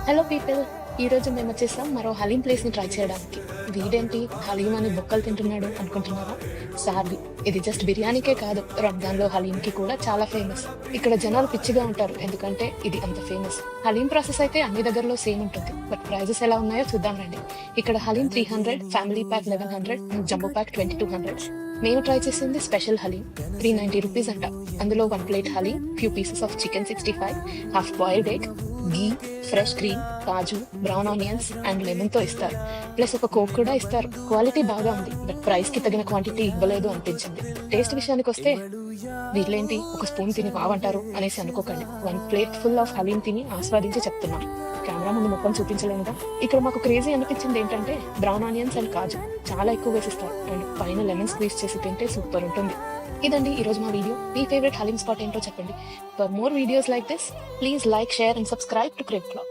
Hello people, ఈరోజు మేము వచ్చేసాం మరో హలీం ప్లేస్ని ట్రై చేయడానికి. వీడేంటి హలీం అని బొక్కలు తింటున్నాడు అనుకుంటున్నారా? సారీ, ఇది జస్ట్ బిర్యానీకే కాదు, రంజాన్లో హలీంకి కూడా చాలా ఫేమస్. ఇక్కడ జనాలు పిచ్చిగా ఉంటారు ఎందుకంటే ఇది అంత ఫేమస్. హలీం ప్రాసెస్ అయితే అన్ని దగ్గరలో సేమ్ ఉంటుంది, బట్ ప్రైజెస్ ఎలా ఉన్నాయో చూద్దాం రండి. ఇక్కడ haleem 300, family pack 1100 and jumbo pack 2200. మేము ట్రై చేసింది స్పెషల్ హలీం, 390 రూపీస్ అంట. అందులో 1 plate haleem, few pieces of chicken 65, half boiled egg, ghee, fresh cream, kaju, brown onions and lemon తో ఇస్తారు. ప్లస్ ఒక కోక్ కూడా ఇస్తారు. క్వాలిటీ బాగా ఉంది, బట్ ప్రైస్ కి తగిన క్వాంటిటీ ఇవ్వలేదు అనిపించింది. టేస్ట్ విషయానికి వస్తే వీళ్ళేంటి ఒక స్పూన్ తిని బాగుంటారు అనేసి అనుకోకండి. 1 ప్లేట్ ఫుల్ ఆఫ్ హలీం తిని ఆస్వాదించి చెప్తున్నాం. కెమెరా ముందు మొత్తం చూపించలేముగా. ఇక్కడ మాకు క్రేజీ అనిపించింది ఏంటంటే బ్రౌన్ ఆనియన్స్ అండ్ కాజు చాలా ఎక్కువ వేసిస్తారు అండ్ పైన లెమన్ స్క్వీజ్ చేసి తింటే సూపర్ ఉంటుంది. ఇదండి ఈరోజు మా వీడియో. మీ ఫేవరెట్ హలీం స్పాట్ ఏంటో చెప్పండి. For more videos like this, please like, share and subscribe to crave clock.